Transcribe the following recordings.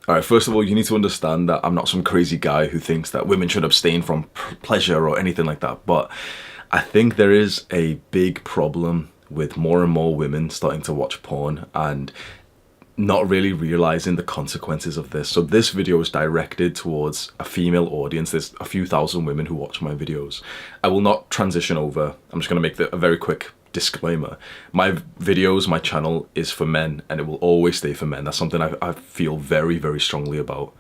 All right, first of all, you need to understand that I'm not some crazy guy who thinks that women should abstain from pleasure or anything like that. But I think there is a big problem with more and more women starting to watch porn and not really realizing the consequences of this. So this video is directed towards a female audience. There's a few thousand women who watch my videos. I will not transition over. I'm just going to make a very quick disclaimer. My videos, my channel is for men, and it will always stay for men. That's something I feel very, very strongly about.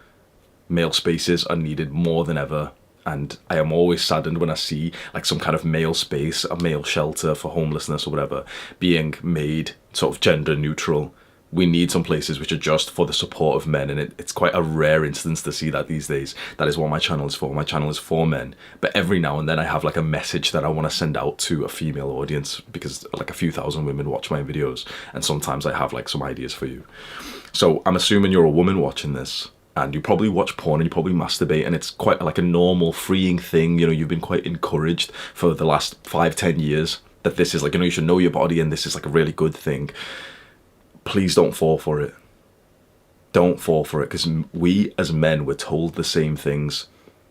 Male spaces are needed more than ever. And I am always saddened when I see like some kind of male space, a male shelter for homelessness or whatever, being made sort of gender neutral. We need some places which are just for the support of men, and it's quite a rare instance to see that these days. That is what my channel is for. My channel is for men, but every now and then I have like a message that I want to send out to a female audience, because like a few thousand women watch my videos, and sometimes I have like some ideas for you. So I'm assuming you're a woman watching this, and you probably watch porn and you probably masturbate, and it's quite like a normal, freeing thing. You know, you've been quite encouraged for the last 5-10 years that this is like, you know, you should know your body and this is like a really good thing. Please don't fall for it. Don't fall for it, because we as men were told the same things.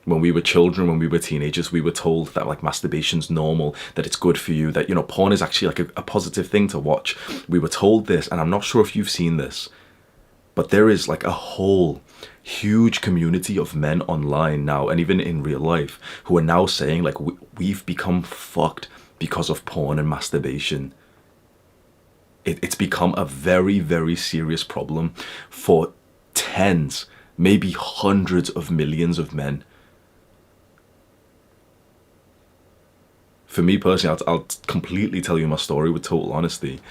When we were children, when we were teenagers, we were told that like masturbation's normal, that it's good for you, that, you know, porn is actually like a positive thing to watch. We were told this, and I'm not sure if you've seen this, but there is like a whole huge community of men online now, and even in real life, who are now saying like we've become fucked because of porn and masturbation. It's become a very, very serious problem for tens, maybe hundreds of millions of men. For me personally, I'll completely tell you my story with total honesty.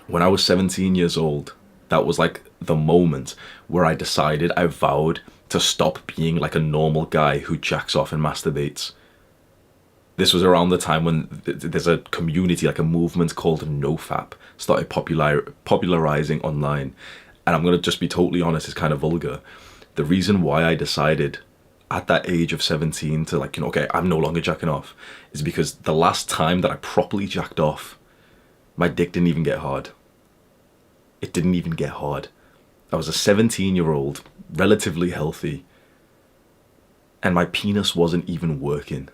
When I was 17 years old, that was like the moment where I decided, I vowed to stop being like a normal guy who jacks off and masturbates. This was around the time when there's a community, like a movement called NoFap, started popularizing online. And I'm going to just be totally honest, it's kind of vulgar. The reason why I decided at that age of 17 to like, you know, okay, I'm no longer jacking off, is because the last time that I properly jacked off, my dick didn't even get hard. It didn't even get hard. I was a 17-year-old, relatively healthy, and my penis wasn't even working.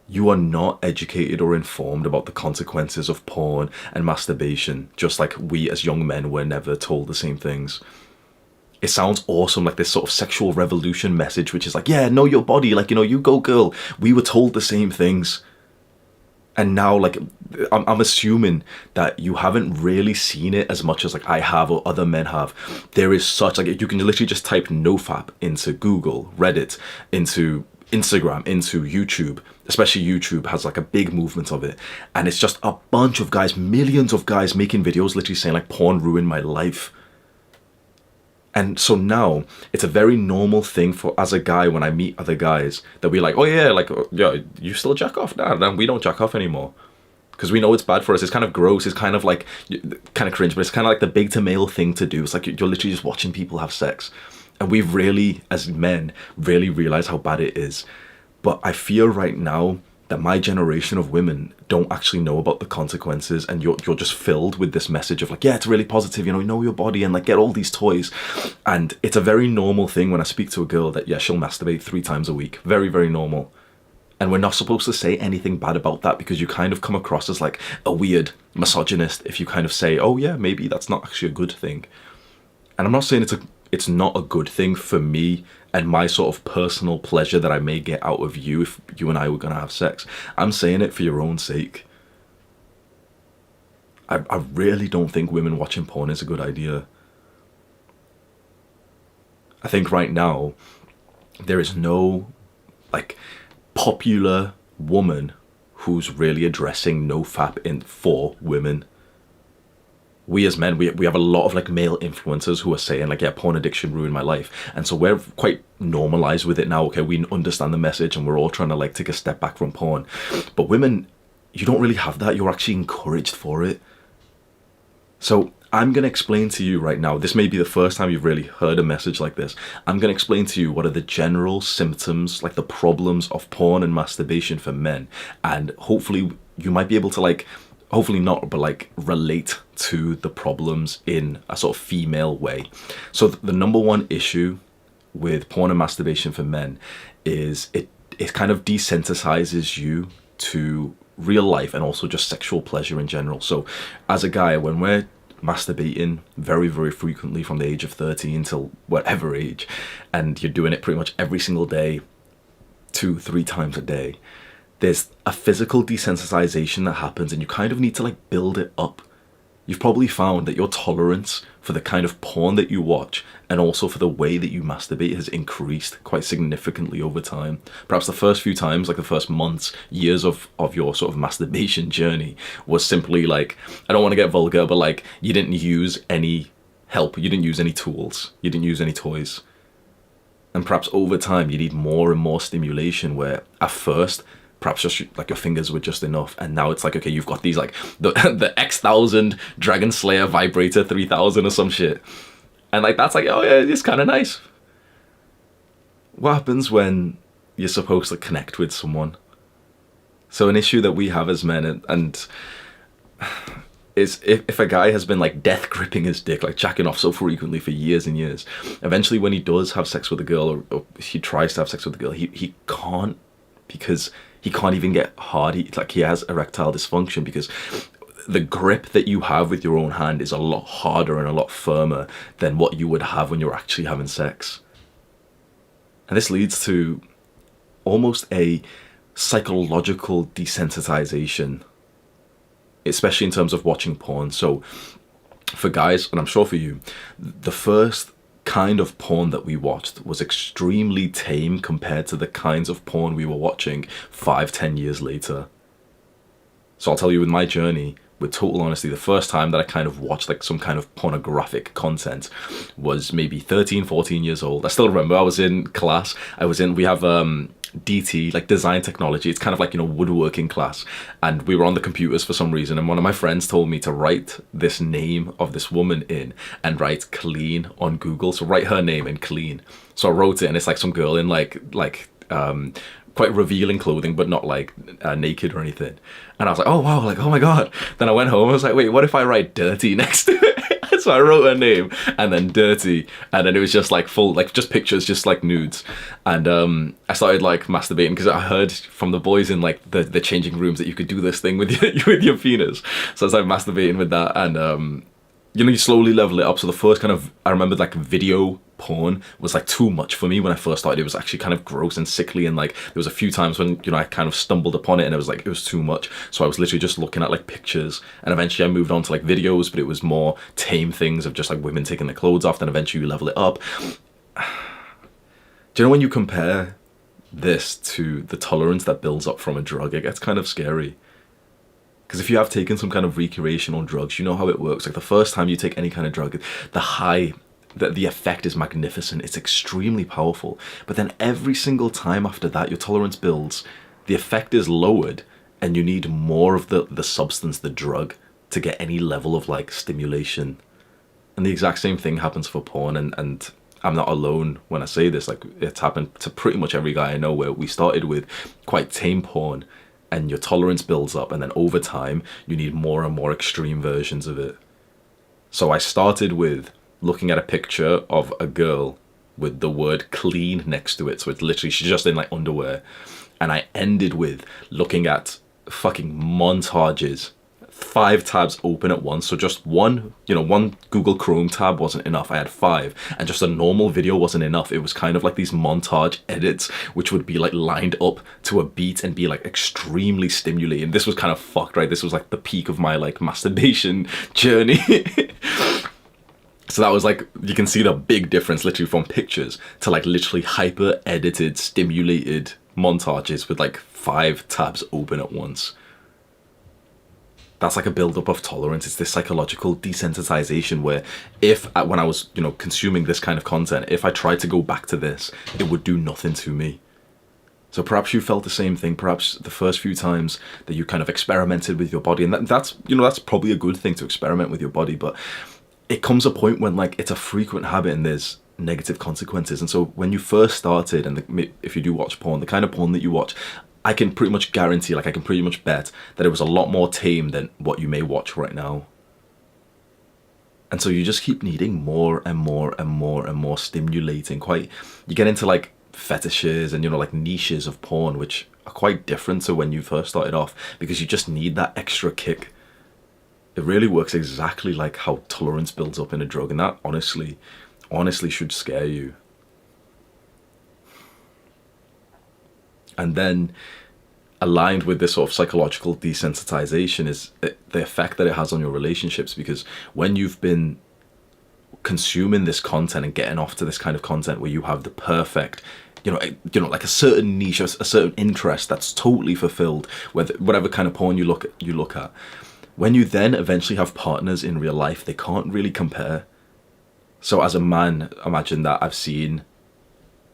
You are not educated or informed about the consequences of porn and masturbation, just like we as young men were never told the same things. It sounds awesome, like this sort of sexual revolution message, which is like, yeah, know your body, like, you know, you go girl. We were told the same things. And now, like, I'm assuming that you haven't really seen it as much as like I have or other men have. There is such, like, you can literally just type NoFap into Google, Reddit, into Instagram, into YouTube. Especially YouTube has like a big movement of it, and it's just a bunch of guys, millions of guys making videos literally saying like porn ruined my life. And so now it's a very normal thing for, as a guy, when I meet other guys, that we like, oh yeah, like, yeah, you still jack off? Nah, we don't jack off anymore, because we know it's bad for us. It's kind of gross. It's kind of like, kind of cringe, but it's kind of like the big to male thing to do. It's like you're literally just watching people have sex. And we've really, as men, really realized how bad it is. But I feel right now that my generation of women don't actually know about the consequences, and you're just filled with this message of like, yeah, it's really positive, you know your body, and like get all these toys. And it's a very normal thing when I speak to a girl that, yeah, she'll masturbate 3 times a week. Very, very normal. And we're not supposed to say anything bad about that, because you kind of come across as like a weird misogynist if you kind of say, oh yeah, maybe that's not actually a good thing. And I'm not saying it's not a good thing for me and my sort of personal pleasure that I may get out of you if you and I were going to have sex. I'm saying it for your own sake. I really don't think women watching porn is a good idea. I think right now there is no like popular woman who's really addressing NoFap for women. We as men, we have a lot of like male influencers who are saying like, yeah, porn addiction ruined my life. And so we're quite normalized with it now. Okay, we understand the message and we're all trying to like take a step back from porn. But women, you don't really have that. You're actually encouraged for it. So I'm going to explain to you right now, this may be the first time you've really heard a message like this. I'm going to explain to you what are the general symptoms, like the problems of porn and masturbation for men. And hopefully you might be able to like hopefully not, but like relate to the problems in a sort of female way. So the number one issue with porn and masturbation for men is it kind of desensitizes you to real life and also just sexual pleasure in general. So as a guy, when we're masturbating very, very frequently from the age of 13 till whatever age, and you're doing it pretty much every single day, 2-3 times a day, there's a physical desensitization that happens, and you kind of need to like build it up. You've probably found that your tolerance for the kind of porn that you watch and also for the way that you masturbate has increased quite significantly over time. Perhaps the first few times, like the first months, years of your sort of masturbation journey was simply like, I don't want to get vulgar, but like you didn't use any help, you didn't use any tools, you didn't use any toys. And perhaps over time you need more and more stimulation, where at first perhaps just like your fingers were just enough, and now it's like, okay, you've got these like the X1000 Dragon Slayer vibrator 3000 or some shit, and like that's like, oh yeah, it's kind of nice. What happens when you're supposed to connect with someone? So an issue that we have as men, and is if a guy has been like death gripping his dick, like jacking off so frequently for years and years, eventually when he does have sex with a girl, or he tries to have sex with a girl, he can't, because he can't even get hard. He has erectile dysfunction because the grip that you have with your own hand is a lot harder and a lot firmer than what you would have when you're actually having sex. And this leads to almost a psychological desensitization, especially in terms of watching porn. So for guys, and I'm sure for you, the first kind of porn that we watched was extremely tame compared to the kinds of porn we were watching 5-10 years later. So I'll tell you, with my journey, with total honesty, the first time that I kind of watched like some kind of pornographic content was maybe 13-14 years old. I still remember I was in class, we have DT, like design technology. It's kind of like, you know, woodworking class, and we were on the computers for some reason, and one of my friends told me to write this name of this woman in and write clean on Google. So write her name in clean. So I wrote it, and it's like some girl in like quite revealing clothing, but not like naked or anything. And I was like, oh wow, like, oh my god. Then I went home, I was like, wait, what if I write dirty next to it? So I wrote her name and then dirty, and then it was just like full, like just pictures, just like nudes. And I started like masturbating because I heard from the boys in like the changing rooms that you could do this thing with your penis. So I started masturbating with that, and you know, you slowly level it up. So the first kind of, I remember like video porn was like too much for me when I first started. It was actually kind of gross and sickly, and like there was a few times when, you know, I kind of stumbled upon it and it was too much. So I was literally just looking at like pictures, and eventually I moved on to like videos, but it was more tame things of just like women taking their clothes off. Then eventually you level it up. Do you know, when you compare this to the tolerance that builds up from a drug, it gets kind of scary. Because if you have taken some kind of recreational drugs, you know how it works. Like the first time you take any kind of drug, the high, the effect is magnificent. It's extremely powerful. But then every single time after that, your tolerance builds, the effect is lowered, and you need more of the substance, the drug, to get any level of like stimulation. And the exact same thing happens for porn, and I'm not alone when I say this. Like, it's happened to pretty much every guy I know, where we started with quite tame porn, and your tolerance builds up, and then over time you need more and more extreme versions of it. So I started with looking at a picture of a girl with the word clean next to it, so it's literally, she's just in like underwear, and I ended with looking at fucking montages, 5 tabs open at once. So just one Google Chrome tab wasn't enough. I had 5, and just a normal video wasn't enough. It was kind of like these montage edits, which would be like lined up to a beat and be like extremely stimulating. This was kind of fucked, right? This was like the peak of my like masturbation journey. So that was like, you can see the big difference literally from pictures to like literally hyper edited, stimulated montages with like 5 tabs open at once. That's like a build-up of tolerance. It's this psychological desensitization where when I was, you know, consuming this kind of content, if I tried to go back to this, it would do nothing to me. So perhaps you felt the same thing. Perhaps the first few times that you kind of experimented with your body, and that's, you know, that's probably a good thing to experiment with your body, but it comes a point when like it's a frequent habit and there's negative consequences. And so when you first started, and if you do watch porn, the kind of porn that you watch, I can pretty much guarantee, like I can pretty much bet that it was a lot more tame than what you may watch right now. And so you just keep needing more and more and more and more stimulating. You get into like fetishes and, you know, like niches of porn, which are quite different to when you first started off, because you just need that extra kick. It really works exactly like how tolerance builds up in a drug, and that honestly should scare you. And then aligned with this sort of psychological desensitization is the effect that it has on your relationships, because when you've been consuming this content and getting off to this kind of content where you have the perfect, you know, like a certain niche, a certain interest that's totally fulfilled, whatever kind of porn you look at, when you then eventually have partners in real life, they can't really compare. So as a man, imagine that I've seen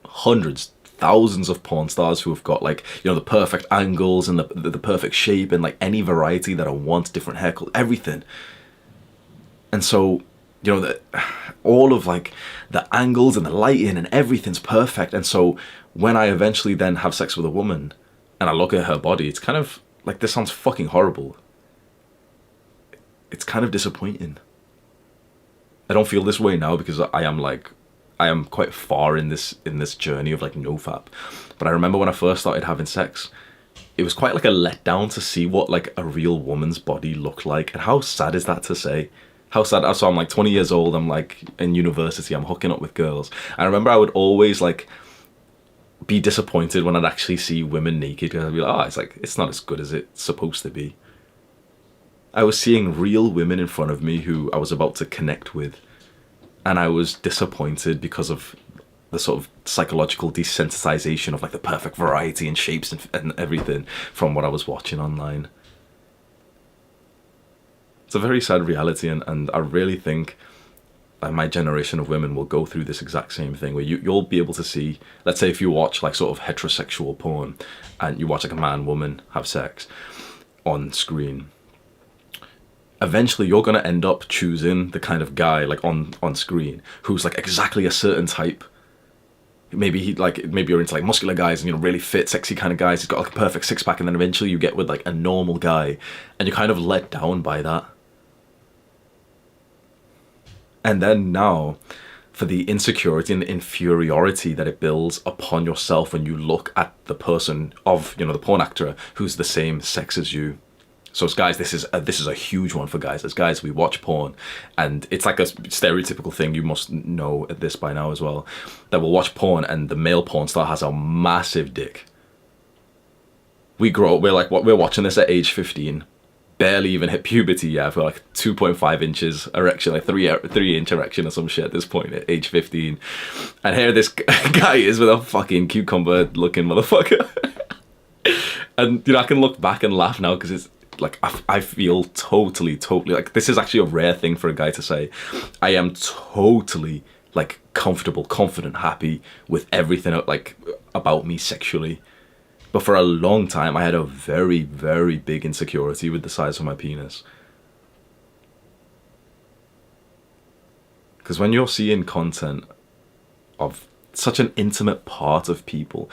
hundreds, thousands of porn stars who have got, like, you know, the perfect angles and the perfect shape and like any variety that I want, different hair color, everything. And so, you know, all of like the angles and the lighting and everything's perfect. And so when I eventually then have sex with a woman and I look at her body, it's kind of like, this sounds fucking horrible. It's kind of disappointing. I don't feel this way now because I am quite far in this journey of like nofap. But I remember when I first started having sex, it was quite like a letdown to see what like a real woman's body looked like. And how sad is that to say? How sad. So I'm like 20 years old, I'm like in university, I'm hooking up with girls. I remember I would always like be disappointed when I'd actually see women naked, because I'd be like, oh, it's not as good as it's supposed to be. I was seeing real women in front of me who I was about to connect with, and I was disappointed because of the sort of psychological desensitization of like the perfect variety and shapes and everything from what I was watching online. It's a very sad reality, and I really think my generation of women will go through this exact same thing, where you'll be able to see, let's say if you watch like sort of heterosexual porn and you watch like a man woman have sex on screen, eventually you're going to end up choosing the kind of guy like on screen who's like exactly a certain type. Maybe you're into like muscular guys and, you know, really fit, sexy kind of guys. He's got like a perfect six pack, and then eventually you get with like a normal guy and you're kind of let down by that. And then now, for the insecurity and the inferiority that it builds upon yourself when you look at the person of, you know, the porn actor who's the same sex as you. So as guys, this is a huge one for guys. As guys, we watch porn, and it's like a stereotypical thing. You must know this by now as well, that we'll watch porn and the male porn star has a massive dick. We grow up, we're watching this at age 15, barely even hit puberty yet. We're like 2.5 inches erection, like 3-inch erection or some shit at this point at age 15. And here this guy is with a fucking cucumber looking motherfucker. And, you know, I can look back and laugh now because it's like, I feel totally like, this is actually a rare thing for a guy to say. I am totally like comfortable, confident, happy with everything like about me sexually. But for a long time, I had a very, very big insecurity with the size of my penis. Because when you're seeing content of such an intimate part of people,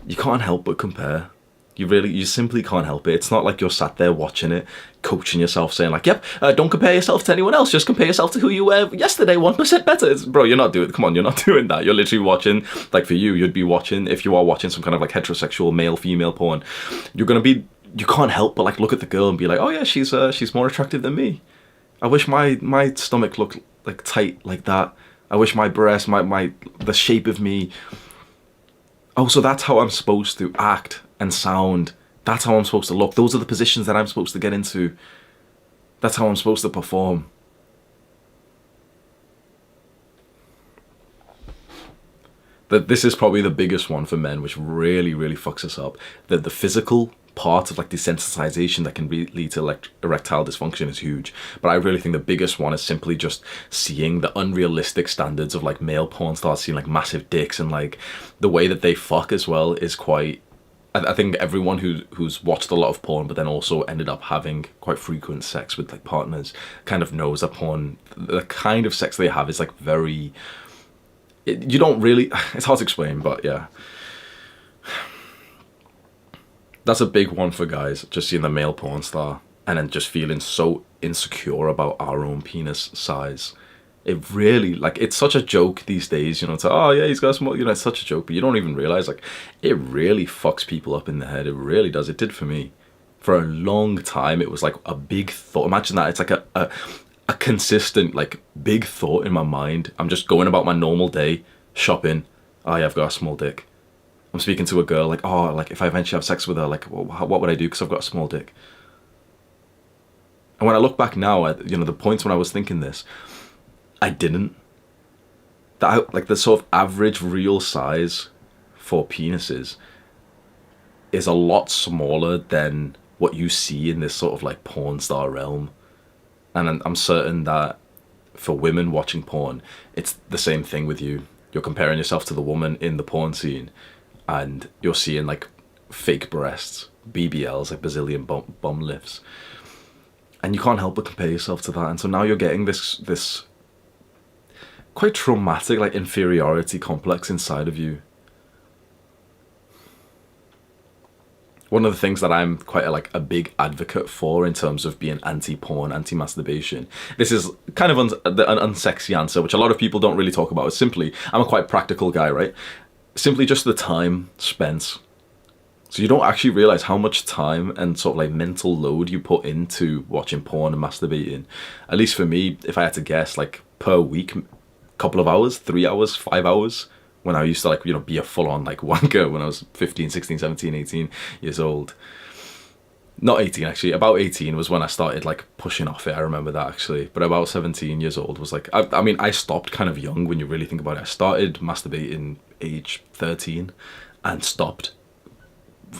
you can't help but compare. You simply can't help it. It's not like you're sat there watching it, coaching yourself, saying like, yep, don't compare yourself to anyone else. Just compare yourself to who you were yesterday, 1% better. Bro, you're not doing that. You're literally watching, like for you, you'd be watching, if you are watching some kind of like heterosexual male-female porn, you can't help but like look at the girl and be like, oh yeah, she's more attractive than me. I wish my stomach looked like tight like that. I wish my breast, the shape of me. Oh, so that's how I'm supposed to act and sound. That's how I'm supposed to look. Those are the positions that I'm supposed to get into. That's how I'm supposed to perform. This is probably the biggest one for men, which really, really fucks us up. The physical part of like desensitization that can lead to erectile dysfunction is huge. But I really think the biggest one is simply just seeing the unrealistic standards of like male porn stars, seeing like massive dicks, and like the way that they fuck as well is quite... I think everyone who's watched a lot of porn but then also ended up having quite frequent sex with like partners kind of knows that porn, the kind of sex they have is like very... you don't really... it's hard to explain, but yeah. That's a big one for guys, just seeing the male porn star and then just feeling so insecure about our own penis size. It really, like, it's such a joke these days, you know, it's like, oh yeah, he's got a small, you know, it's such a joke, but you don't even realize, like, it really fucks people up in the head. It really does. It did for me. For a long time, it was like a big thought. Imagine that. It's like a consistent, like, big thought in my mind. I'm just going about my normal day, shopping. Oh yeah, I've got a small dick. I'm speaking to a girl, like, oh, like, if I eventually have sex with her, like, what would I do? Because I've got a small dick. And when I look back now at, you know, the points when I was thinking this, I didn't. That, like, the sort of average real size for penises is a lot smaller than what you see in this sort of like porn star realm. And I'm certain that for women watching porn, it's the same thing with you. You're comparing yourself to the woman in the porn scene, and you're seeing like fake breasts, BBLs, like Brazilian bum lifts, and you can't help but compare yourself to that. And so now you're getting this quite traumatic, like, inferiority complex inside of you. One of the things that I'm quite a big advocate for in terms of being anti-porn, anti-masturbation, this is kind of an unsexy answer, which a lot of people don't really talk about, is simply, I'm a quite practical guy, right? Simply just the time spent. So you don't actually realize how much time and sort of like mental load you put into watching porn and masturbating. At least for me, if I had to guess, like, per week, couple of hours, 3 hours, 5 hours, when I used to, like, you know, be a full-on like wanker when I was 15, 16, 17, 18 years old. Not 18 actually, about 18 was when I started like pushing off it. I remember that actually. But about 17 years old was like, I mean, I stopped kind of young when you really think about it. I started masturbating age 13 and stopped.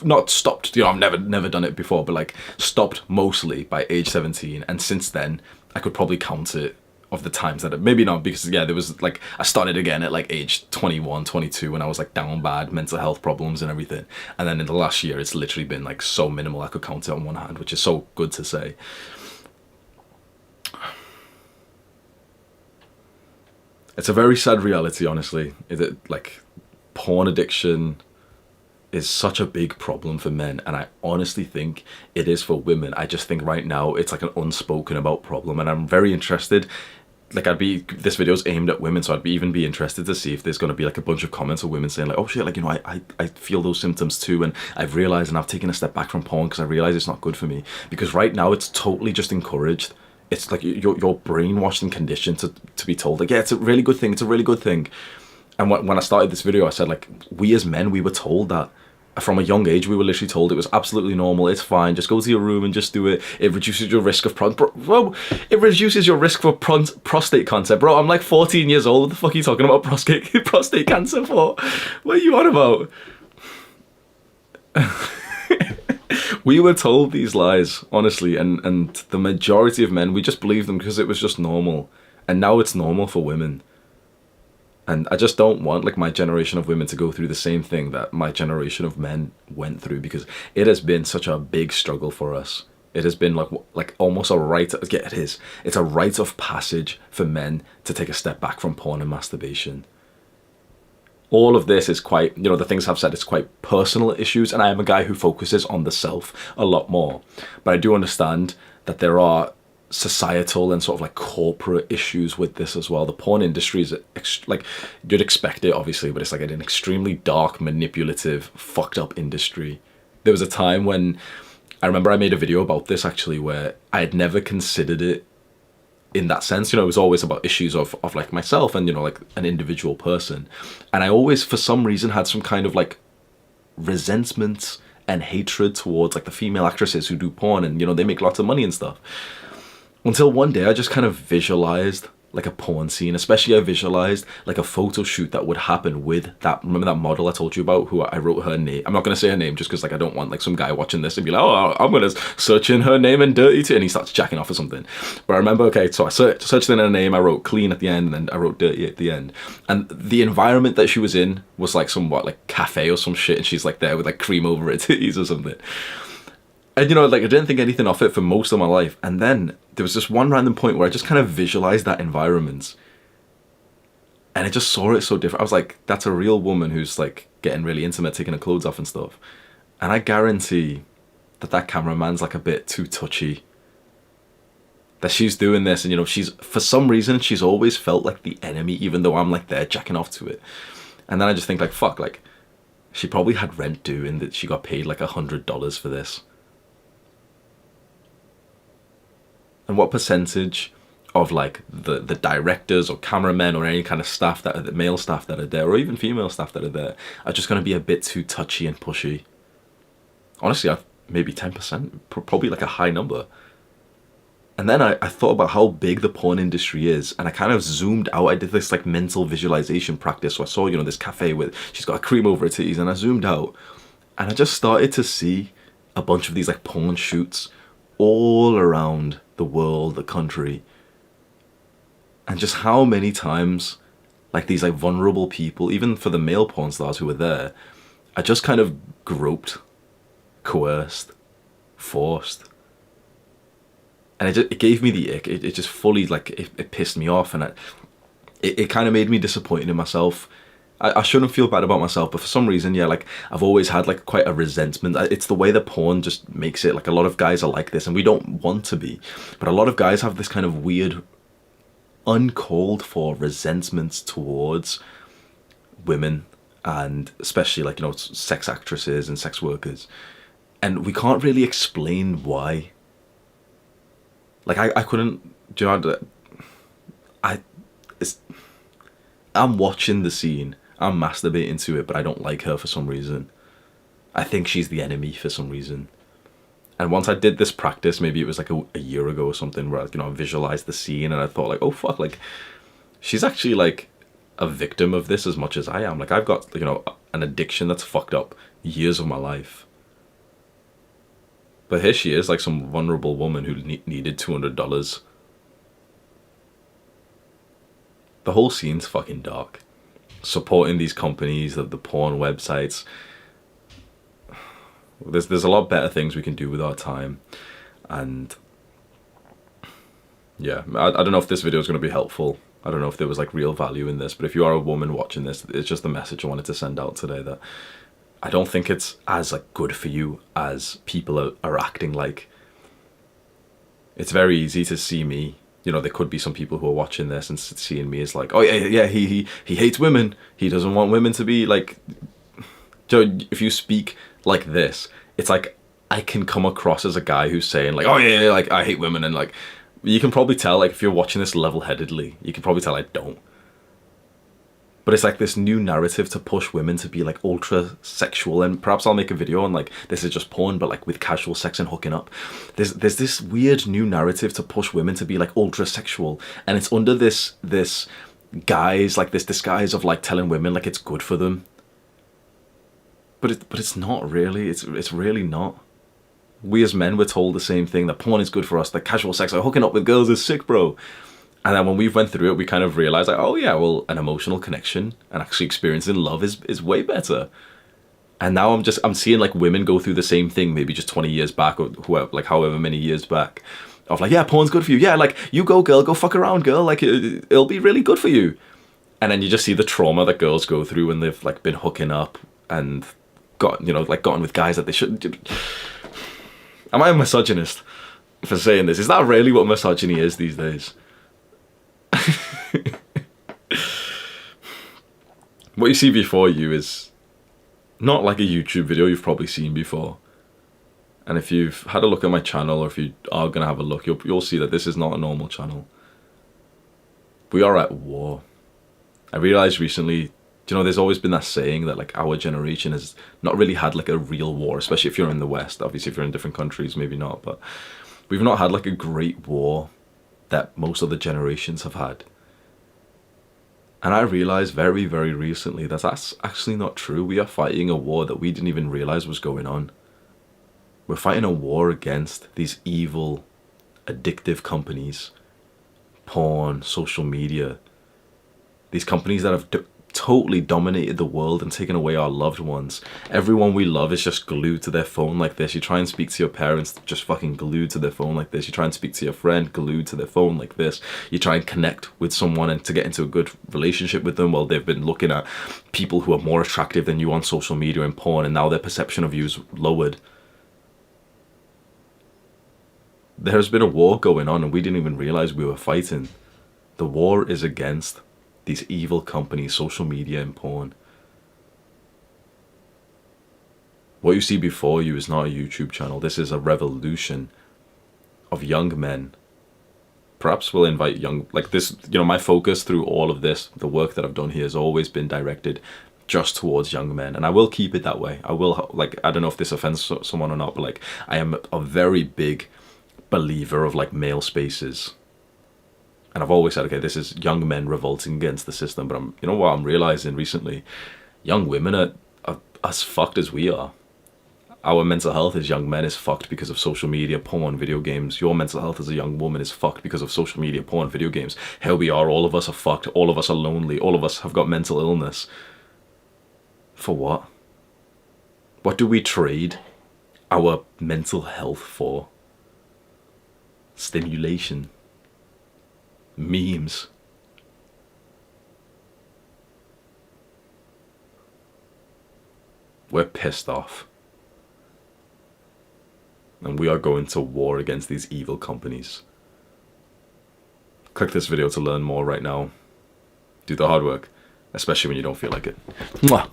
Not stopped, you know, I've never done it before, but like stopped mostly by age 17. And since then, I could probably count it of the times that maybe not, because yeah, there was like, I started again at like age 21, 22 when I was like down bad, mental health problems and everything. And then in the last year, it's literally been like so minimal, I could count it on one hand, which is so good to say. It's a very sad reality, honestly. Like, porn addiction is such a big problem for men, and I honestly think it is for women. I just think right now it's like an unspoken about problem, and I'm very interested. Like, this video's aimed at women, so I'd even be interested to see if there's going to be like a bunch of comments of women saying like, oh shit, like, you know, I feel those symptoms too, and I've realized, and I've taken a step back from porn because I realize it's not good for me. Because right now it's totally just encouraged. It's like you're brainwashed and conditioned to be told like, yeah, it's a really good thing, it's a really good thing. And when I started this video, I said, like, we as men, we were told that. From a young age, we were literally told it was absolutely normal, it's fine, just go to your room and just do it. It reduces your risk of it reduces your risk for prostate cancer. Bro, I'm like 14 years old. What the fuck are you talking about prostate cancer for? What are you on about? We were told these lies, honestly, and the majority of men, we just believed them because it was just normal. And now it's normal for women. And I just don't want like my generation of women to go through the same thing that my generation of men went through, because it has been such a big struggle for us. It has been like almost a rite. Yeah, it is. It's a rite of passage for men to take a step back from porn and masturbation. All of this is quite, you know, the things I've said, it's quite personal issues, and I am a guy who focuses on the self a lot more. But I do understand that there are societal and sort of like corporate issues with this as well. The porn industry is like, you'd expect it obviously, but it's like an extremely dark, manipulative, fucked up industry. There was a time when I remember I made a video about this actually, where I had never considered it in that sense. You know, it was always about issues of like myself and, you know, like an individual person. And I always, for some reason, had some kind of like resentment and hatred towards like the female actresses who do porn, and, you know, they make lots of money and stuff. Until one day I just kind of visualized like a porn scene, especially I visualized like a photo shoot that would happen with that, remember that model I told you about, who I wrote her name, I'm not going to say her name just because like I don't want like some guy watching this and be like, oh, I'm going to search in her name and dirty too, and he starts jacking off or something. But I remember, okay, so I searched in her name, I wrote clean at the end, and then I wrote dirty at the end, and the environment that she was in was like somewhat like cafe or some shit, and she's like there with like cream over her titties or something. And, you know, like, I didn't think anything of it for most of my life. And then there was just one random point where I just kind of visualized that environment. And I just saw it so different. I was like, that's a real woman who's like getting really intimate, taking her clothes off and stuff. And I guarantee that that cameraman's like a bit too touchy. That she's doing this and, you know, she's, for some reason, she's always felt like the enemy, even though I'm like there jacking off to it. And then I just think like, fuck, like, she probably had rent due and that she got paid like $100 for this. And what percentage of like the directors or cameramen or any kind of staff that are the male staff that are there, or even female staff that are there, are just going to be a bit too touchy and pushy? Honestly, maybe 10%, probably like a high number. And then I thought about how big the porn industry is, and I kind of zoomed out. I did this like mental visualization practice. So I saw, you know, this cafe with, she's got a cream over her titties, and I zoomed out and I just started to see a bunch of these like porn shoots all around the world, the country. And just how many times like these like vulnerable people, even for the male porn stars who were there, are just kind of groped, coerced, forced. And it gave me the ick. It just fully, like, it pissed me off, and it kind of made me disappointed in myself. I shouldn't feel bad about myself, but for some reason, yeah, like, I've always had, like, quite a resentment. It's the way that porn just makes it. Like, a lot of guys are like this, and we don't want to be. But a lot of guys have this kind of weird, uncalled for resentments towards women, and especially, like, you know, sex actresses and sex workers. And we can't really explain why. Like, I couldn't, do you know, I'm watching the scene, I'm masturbating to it, but I don't like her for some reason. I think she's the enemy for some reason. And once I did this practice, maybe it was like a year ago or something, where, you know, I visualized the scene and I thought like, oh fuck, like, she's actually like a victim of this as much as I am. Like, I've got, you know, an addiction that's fucked up years of my life. But here she is, like some vulnerable woman who needed $200. The whole scene's fucking dark. Supporting these companies, the porn websites. There's a lot better things we can do with our time. And yeah, I don't know if this video is going to be helpful. I don't know if there was like real value in this, but if you are a woman watching this, it's just the message I wanted to send out today, that I don't think it's as like good for you as people are acting like. It's very easy to see me, you know, there could be some people who are watching this and seeing me as like, oh yeah, he hates women. He doesn't want women to be like, so if you speak like this, it's like I can come across as a guy who's saying like, oh yeah, like I hate women, and like you can probably tell, like if you're watching this level-headedly, you can probably tell I don't. But it's like this new narrative to push women to be like ultra sexual, and perhaps I'll make a video on like, this is just porn, but like with casual sex and hooking up. There's this weird new narrative to push women to be like ultra sexual, and it's under this guise, like this disguise of like telling women like it's good for them. But it's not really. It's really not. We as men were told the same thing, that porn is good for us, that casual sex, like hooking up with girls is sick, bro. And then when we went through it, we kind of realized like, oh yeah, well, an emotional connection and actually experiencing love is way better. And now I'm seeing like women go through the same thing, maybe just 20 years back, or whoever, like however many years back, of like, yeah, porn's good for you. Yeah, like you go girl, go fuck around girl, like it'll be really good for you. And then you just see the trauma that girls go through when they've like been hooking up and gotten with guys that they shouldn't. Am I a misogynist for saying this? Is that really what misogyny is these days? What you see before you is not like a YouTube video you've probably seen before. And if you've had a look at my channel, or if you are going to have a look, you'll see that this is not a normal channel. We are at war. I realized recently, there's always been that saying that like our generation has not really had like a real war, especially if you're in the West. Obviously, if you're in different countries, maybe not, but we've not had like a great war that most other generations have had. And I realized very, very recently that that's actually not true. We are fighting a war that we didn't even realize was going on. We're fighting a war against these evil, addictive companies, porn, social media. These companies that have totally dominated the world and taken away our loved ones. Everyone we love is just glued to their phone like this. You try and speak to your parents, just fucking glued to their phone like this. You try and speak to your friend, glued to their phone like this. You try and connect with someone and to get into a good relationship with them, well, they've been looking at people who are more attractive than you on social media and porn, and now their perception of you is lowered. There's been a war going on and we didn't even realize we were fighting. The war is against these evil companies, social media and porn. What you see before you is not a YouTube channel. This is a revolution of young men. Perhaps we'll invite young, like this, you know, my focus through all of this, the work that I've done here has always been directed just towards young men. And I will keep it that way. I will, like, I don't know if this offends someone or not, but like, I am a very big believer of like male spaces. And I've always said, okay, this is young men revolting against the system. But you know what I'm realizing recently? Young women are as fucked as we are. Our mental health as young men is fucked because of social media, porn, video games. Your mental health as a young woman is fucked because of social media, porn, video games. Here we are, all of us are fucked. All of us are lonely. All of us have got mental illness. For what? What do we trade our mental health for? Stimulation. Memes. We're pissed off. And we are going to war against these evil companies. Click this video to learn more right now. Do the hard work, especially when you don't feel like it. Mwah.